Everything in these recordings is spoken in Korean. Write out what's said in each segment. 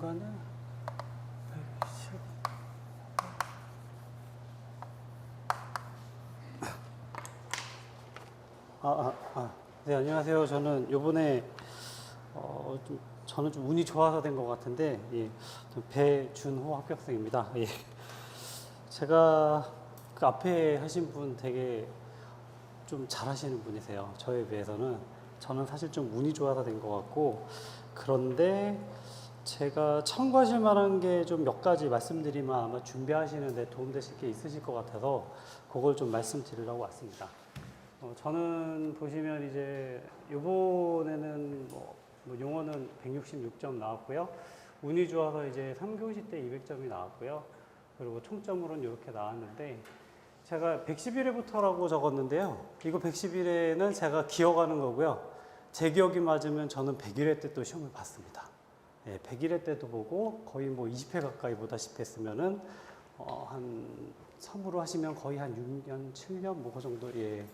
중간에 110. 네, 안녕하세요. 저는 요번에 저는 좀 운이 좋아서 된 것 같은데, 예, 배준호 합격생입니다. 예. 제가 그 앞에 하신 분 되게 좀 잘하시는 분이세요. 저에 비해서는. 저는 사실 좀 운이 좋아서 된 것 같고, 그런데 제가 참고하실 만한 게 좀 몇 가지 말씀드리면 아마 준비하시는데 도움되실 게 있으실 것 같아서 그걸 좀 말씀드리려고 왔습니다. 저는 보시면 이제 요번에는 뭐 용어는 166점 나왔고요. 운이 좋아서 이제 3교시 때 200점이 나왔고요. 그리고 총점으로는 이렇게 나왔는데, 제가 111회부터라고 적었는데요. 이거 111회는 제가 기억하는 거고요. 제 기억이 맞으면 저는 101회 때 또 시험을 봤습니다. 예, 101회 때도 보고 거의 뭐 20회 가까이 보다시피 했으면은 한 3으로 하시면 거의 한 6년, 7년 뭐 그 정도. 예.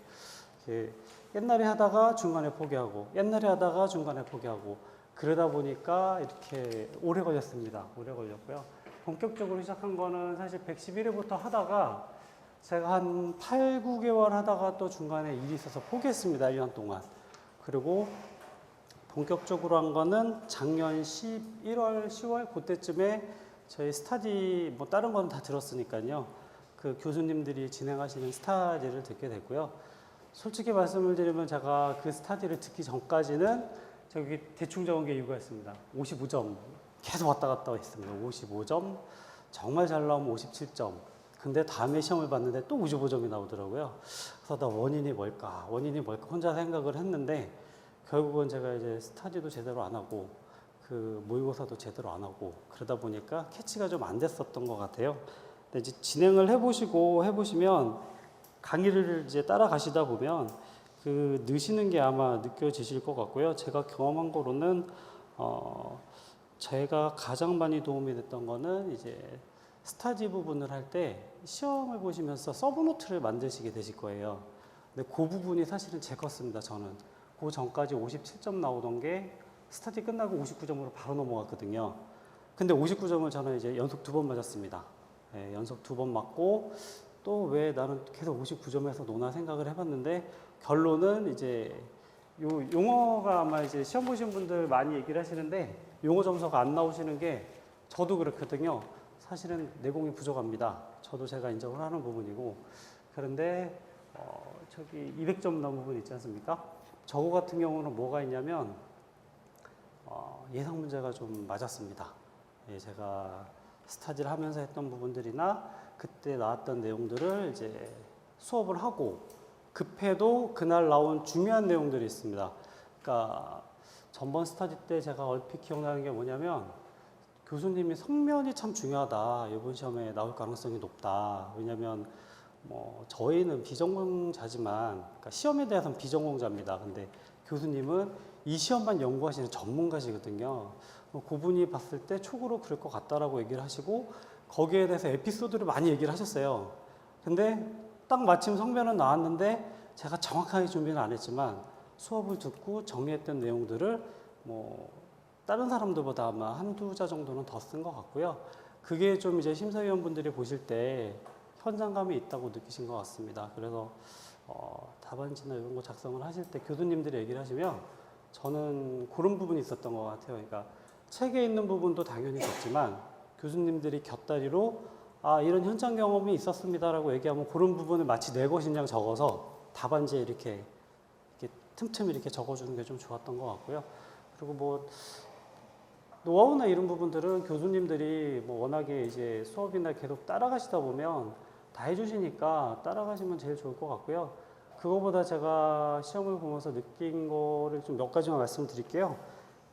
옛날에 하다가 중간에 포기하고, 옛날에 하다가 중간에 포기하고, 그러다 보니까 이렇게 오래 걸렸습니다. 오래 걸렸고요. 본격적으로 시작한 거는 사실 111회부터 하다가 제가 한 8, 9개월 하다가 또 중간에 일이 있어서 포기했습니다. 1년 동안. 그리고 본격적으로 한 거는 작년 11월, 10월 그때쯤에 저희 스타디 뭐 다른 건 다 들었으니까요. 그 교수님들이 진행하시는 스타디를 듣게 됐고요. 솔직히 말씀을 드리면 제가 그 스타디를 듣기 전까지는 저기 대충 적은 게 이거였습니다. 55점 계속 왔다 갔다 했습니다. 55점 정말 잘 나오면 57점. 근데 다음에 시험을 봤는데 또 55점이 나오더라고요. 그래서 나 원인이 뭘까 혼자 생각을 했는데, 결국은 제가 이제 스타디도 제대로 안 하고 그 모의고사도 제대로 안 하고 그러다 보니까 캐치가 좀 안 됐었던 것 같아요. 근데 이제 진행을 해보시면 강의를 이제 따라가시다 보면 그 느시는 게 아마 느껴지실 것 같고요. 제가 경험한 거로는 제가 가장 많이 도움이 됐던 거는 이제 스타디 부분을 할 때 시험을 보시면서 서브노트를 만드시게 되실 거예요. 근데 그 부분이 사실은 제 컸습니다. 저는 그 전까지 57점 나오던 게 스타디 끝나고 59점으로 바로 넘어갔거든요. 근데 59점을 저는 이제 연속 2번 맞았습니다. 네, 연속 2번 맞고 또 왜 나는 계속 59점에서 노나 생각을 해봤는데, 결론은 이제 용어가 아마 이제 시험 보신 분들 많이 얘기를 하시는데, 용어 점수가 안 나오시는 게 저도 그렇거든요. 사실은 내공이 부족합니다. 저도 제가 인정을 하는 부분이고. 그런데 저기 200점 나온 부분 있지 않습니까? 저거 같은 경우는 뭐가 있냐면 예상 문제가 좀 맞았습니다. 예, 제가 스타디를 하면서 했던 부분들이나 그때 나왔던 내용들을 이제 수업을 하고 급해도 그날 나온 중요한 내용들이 있습니다. 그러니까 전번 스타디 때 제가 얼핏 기억나는 게 뭐냐면, 교수님이 성면이 참 중요하다. 이번 시험에 나올 가능성이 높다. 왜냐면 뭐 저희는 비전공자지만, 그러니까 시험에 대해서는 비전공자입니다. 근데 교수님은 이 시험만 연구하시는 전문가시거든요. 그분이 봤을 때 촉으로 그럴 것 같다라고 얘기를 하시고, 거기에 대해서 에피소드를 많이 얘기를 하셨어요. 근데 딱 마침 성면은 나왔는데 제가 정확하게 준비는 안 했지만 수업을 듣고 정리했던 내용들을 뭐 다른 사람들보다 아마 한두 자 정도는 더 쓴 것 같고요. 그게 좀 이제 심사위원분들이 보실 때 현장감이 있다고 느끼신 것 같습니다. 그래서 답안지나 이런 거 작성을 하실 때 교수님들이 얘기를 하시면 저는 그런 부분이 있었던 것 같아요. 그러니까 책에 있는 부분도 당연히 있었지만 교수님들이 곁다리로 이런 현장 경험이 있었습니다라고 얘기하면 그런 부분을 마치 내 것인 양 적어서 답안지에 이렇게 틈틈이 이렇게 적어주는 게 좀 좋았던 것 같고요. 그리고 뭐 노하우나 이런 부분들은 교수님들이 뭐 워낙에 이제 수업이나 계속 따라가시다 보면 다 해주시니까 따라가시면 제일 좋을 것 같고요. 그거보다 제가 시험을 보면서 느낀 거를 좀 몇 가지만 말씀드릴게요.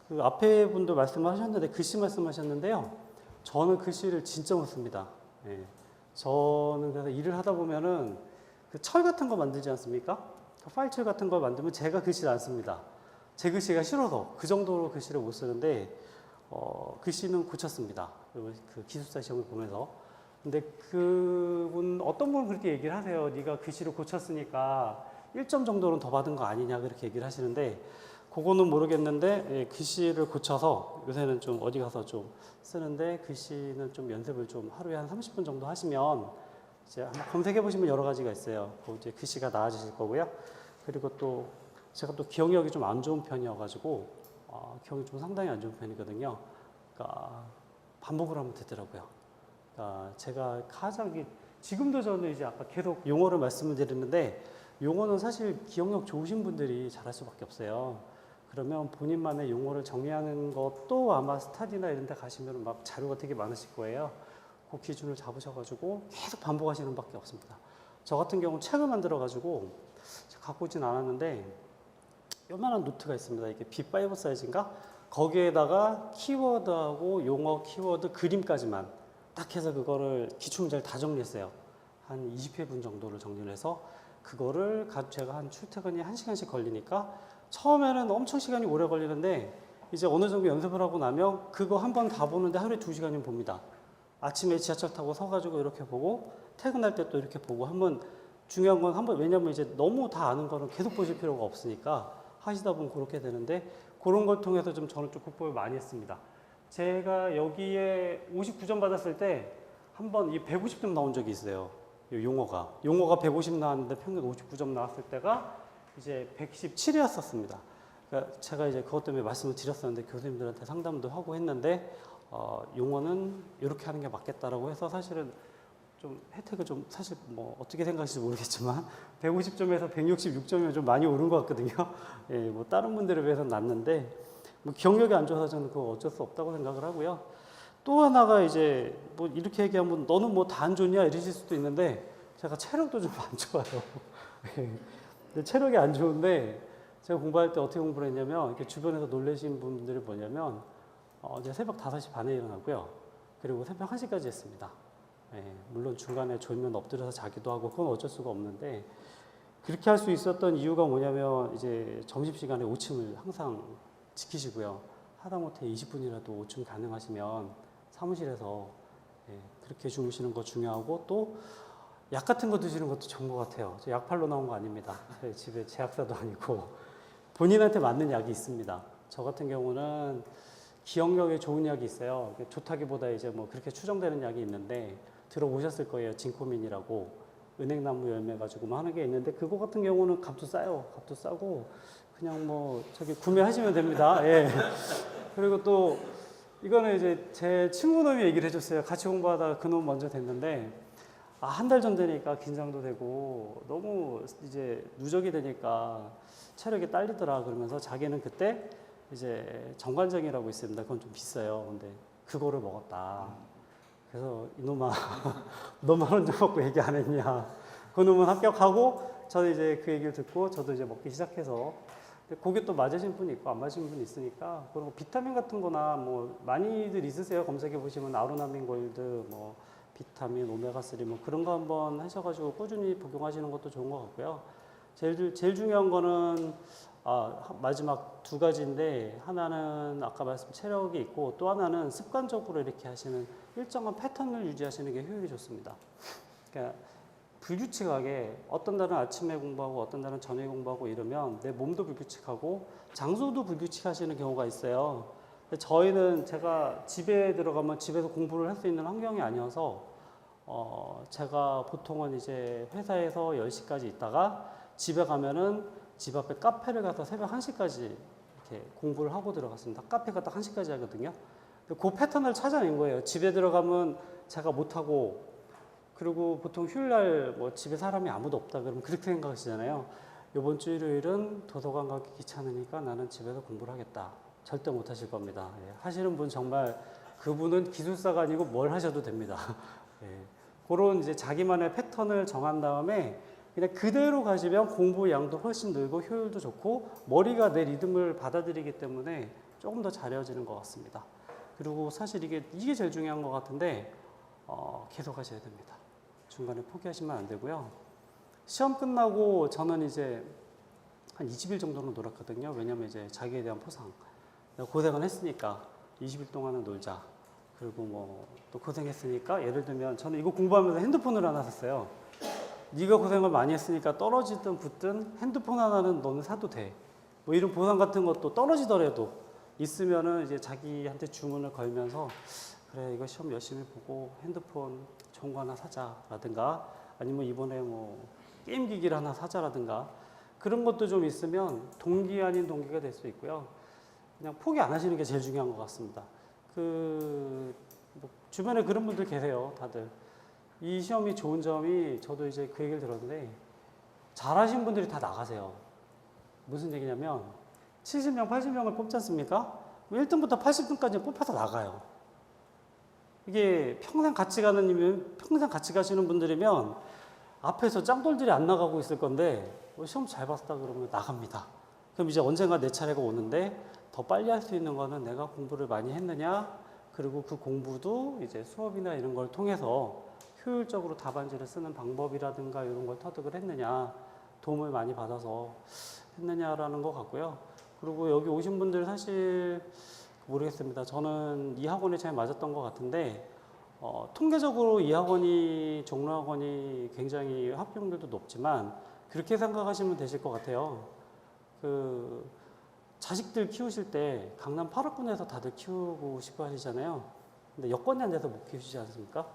그 앞에 분도 말씀하셨는데, 글씨 말씀하셨는데요. 저는 글씨를 진짜 못 씁니다. 예. 저는 그래서 일을 하다 보면은 그 철 같은 거 만들지 않습니까? 그 파일철 같은 걸 만들면 제가 글씨를 안 씁니다. 제 글씨가 싫어서 그 정도로 글씨를 못 쓰는데, 글씨는 고쳤습니다. 그 기숙사 시험을 보면서. 근데 어떤 분은 그렇게 얘기를 하세요. 네가 글씨를 고쳤으니까 1점 정도는 더 받은 거 아니냐, 그렇게 얘기를 하시는데, 그거는 모르겠는데, 예, 글씨를 고쳐서 요새는 좀 어디 가서 좀 쓰는데 글씨는 좀 연습을 좀 하루에 한 30분 정도 하시면 이제 한번 검색해 보시면 여러 가지가 있어요. 이제 글씨가 나아지실 거고요. 그리고 또 제가 또 기억력이 좀 안 좋은 편이어가지고 기억이 좀 상당히 안 좋은 편이거든요. 그러니까 반복을 하면 되더라고요. 그러니까 제가 가장 지금도 저는 이제 아까 계속 용어를 말씀을 드리는데 용어는 사실 기억력 좋으신 분들이 잘할 수밖에 없어요. 그러면 본인만의 용어를 정리하는 것도 아마 스타디나 이런 데 가시면 막 자료가 되게 많으실 거예요. 그 기준을 잡으셔가지고 계속 반복하시는 밖에 없습니다. 저 같은 경우는 책을 만들어가지고 갖고 오진 않았는데 요만한 노트가 있습니다. 이게 B5 사이즈인가? 거기에다가 키워드하고 용어, 키워드, 그림까지만 딱 해서 그거를 기출문제를 다 정리했어요. 한 20회분 정도를 정리를 해서 그거를 제가 한 출퇴근이 1시간씩 걸리니까 처음에는 엄청 시간이 오래 걸리는데 이제 어느 정도 연습을 하고 나면 그거 한 번 다 보는데 하루에 2시간이면 봅니다. 아침에 지하철 타고 서가지고 이렇게 보고 퇴근할 때 또 이렇게 보고 한번 중요한 건 한번 왜냐면 이제 너무 다 아는 거는 계속 보실 필요가 없으니까 하시다 보면 그렇게 되는데 그런 걸 통해서 좀 저는 좀 극복을 많이 했습니다. 제가 여기에 59점 받았을 때 한 번 이 150점 나온 적이 있어요. 용어가 150 나왔는데 평균 59점 나왔을 때가 이제 117이었었습니다. 그러니까 제가 이제 그것 때문에 말씀을 드렸었는데 교수님들한테 상담도 하고 했는데 용어는 이렇게 하는 게 맞겠다라고 해서 사실은 좀 혜택을 좀 사실 뭐 어떻게 생각하실지 모르겠지만 150점에서 166점이면 좀 많이 오른 것 같거든요. 예, 뭐 다른 분들에 비해서는 낮는데 뭐 기억력이 안 좋아서 저는 그거 어쩔 수 없다고 생각을 하고요. 또 하나가 이제 뭐 이렇게 얘기하면 너는 뭐 다 안 좋냐 이러실 수도 있는데 제가 체력도 좀 안 좋아요. 근데 체력이 안 좋은데 제가 공부할 때 어떻게 공부를 했냐면 이렇게 주변에서 놀라신 분들이 뭐냐면 이제 새벽 5시 반에 일어나고요. 그리고 새벽 1시까지 했습니다. 예, 물론 중간에 졸면 엎드려서 자기도 하고 그건 어쩔 수가 없는데 그렇게 할 수 있었던 이유가 뭐냐면 이제 점심시간에 오침을 항상 지키시고요. 하다못해 20분이라도 오침 가능하시면 사무실에서 예, 그렇게 주무시는 거 중요하고 또 약 같은 거 드시는 것도 좋은 것 같아요. 저 약팔로 나온 거 아닙니다. 저희 집에 제약사도 아니고 본인한테 맞는 약이 있습니다. 저 같은 경우는 기억력에 좋은 약이 있어요. 좋다기보다 이제 뭐 그렇게 추정되는 약이 있는데 들어보셨을 거예요. 진코민이라고 은행나무 열매 가지고 뭐 하는 게 있는데 그거 같은 경우는 값도 싸요. 값도 싸고 그냥 뭐 저기 구매하시면 됩니다. 예. 그리고 또 이거는 이제 제 친구놈이 얘기를 해줬어요. 같이 공부하다가 그놈 먼저 됐는데 한 달 전 되니까 긴장도 되고 너무 이제 누적이 되니까 체력이 딸리더라 그러면서 자기는 그때 이제 정관장이라고 있습니다. 그건 좀 비싸요. 근데 그거를 먹었다. 그래서 이놈아 너 만 원 좀 먹고 얘기 안 했냐. 그 놈은 합격하고 저는 이제 그 얘기를 듣고 저도 이제 먹기 시작해서 그게 또 맞으신 분이 있고 안 맞으신 분이 있으니까 그리고 비타민 같은 거나 뭐 많이들 있으세요. 검색해 보시면 아로나민 골드 뭐 비타민 오메가3 뭐 그런 거 한번 하셔가지고 꾸준히 복용하시는 것도 좋은 것 같고요. 제일 중요한 거는 마지막 두 가지인데 하나는 아까 말씀 체력이 있고 또 하나는 습관적으로 이렇게 하시는 일정한 패턴을 유지하시는 게 효율이 좋습니다. 그러니까 불규칙하게 어떤 날은 아침에 공부하고 어떤 날은 저녁에 공부하고 이러면 내 몸도 불규칙하고 장소도 불규칙하시는 경우가 있어요. 저희는 제가 집에 들어가면 집에서 공부를 할 수 있는 환경이 아니어서 제가 보통은 이제 회사에서 10시까지 있다가 집에 가면은 집 앞에 카페를 가서 새벽 1시까지 이렇게 공부를 하고 들어갔습니다. 카페가 딱 1시까지 하거든요. 그 패턴을 찾아낸 거예요. 집에 들어가면 제가 못하고 그리고 보통 휴일날 뭐 집에 사람이 아무도 없다 그러면 그렇게 생각하시잖아요. 이번 주 일요일은 도서관 가기 귀찮으니까 나는 집에서 공부를 하겠다. 절대 못 하실 겁니다. 예, 하시는 분 정말 그분은 기술사가 아니고 뭘 하셔도 됩니다. 예, 그런 이제 자기만의 패턴을 정한 다음에 그냥 그대로 가시면 공부 양도 훨씬 늘고 효율도 좋고 머리가 내 리듬을 받아들이기 때문에 조금 더 잘해지는 것 같습니다. 그리고 사실 이게 제일 중요한 것 같은데 계속 하셔야 됩니다. 중간에 포기하시면 안 되고요. 시험 끝나고 저는 이제 한 20일 정도는 놀았거든요. 왜냐면 이제 자기에 대한 포상. 내가 고생을 했으니까 20일 동안은 놀자. 그리고 뭐 또 고생했으니까 예를 들면 저는 이거 공부하면서 핸드폰을 하나 샀어요. 네가 고생을 많이 했으니까 떨어지든 붙든 핸드폰 하나는 너는 사도 돼. 뭐 이런 보상 같은 것도 떨어지더라도 있으면은 이제 자기한테 주문을 걸면서 그래 이거 시험 열심히 보고 핸드폰 좋은 거 하나 사자라든가 아니면 이번에 뭐 게임 기기를 하나 사자라든가 그런 것도 좀 있으면 동기 아닌 동기가 될 수 있고요. 그냥 포기 안 하시는 게 제일 중요한 것 같습니다. 뭐 주변에 그런 분들 계세요, 다들. 이 시험이 좋은 점이 저도 이제 그 얘기를 들었는데 잘하신 분들이 다 나가세요. 무슨 얘기냐면 70명, 80명을 뽑지 않습니까? 1등부터 80등까지 뽑혀서 나가요. 이게 평생 같이 가시는 분들이면 앞에서 짱돌들이 안 나가고 있을 건데 시험 잘 봤다 그러면 나갑니다. 그럼 이제 언젠가 내 차례가 오는데 더 빨리 할 수 있는 거는 내가 공부를 많이 했느냐, 그리고 그 공부도 이제 수업이나 이런 걸 통해서 효율적으로 답안지를 쓰는 방법이라든가 이런 걸 터득을 했느냐, 도움을 많이 받아서 했느냐라는 것 같고요. 그리고 여기 오신 분들 사실 모르겠습니다. 저는 이 학원에 잘 맞았던 것 같은데 통계적으로 이 학원이 종로학원이 굉장히 합격률도 높지만 그렇게 생각하시면 되실 것 같아요. 그 자식들 키우실 때 강남 8학군에서 다들 키우고 싶어 하시잖아요. 근데 여건이 안 돼서 못 키우시지 않습니까?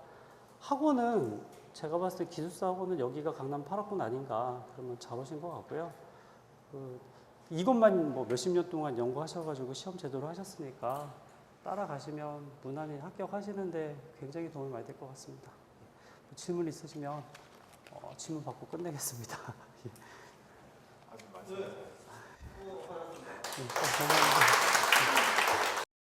학원은 제가 봤을 때 기숙사 학원은 여기가 강남 8학군 아닌가 그러면 잘 오신 것 같고요. 이것만 뭐 몇십 년 동안 연구하셔가지고 시험 제대로 하셨으니까 따라가시면 무난히 합격하시는데 굉장히 도움이 많이 될 것 같습니다. 질문 있으시면 질문 받고 끝내겠습니다. 감사합니다.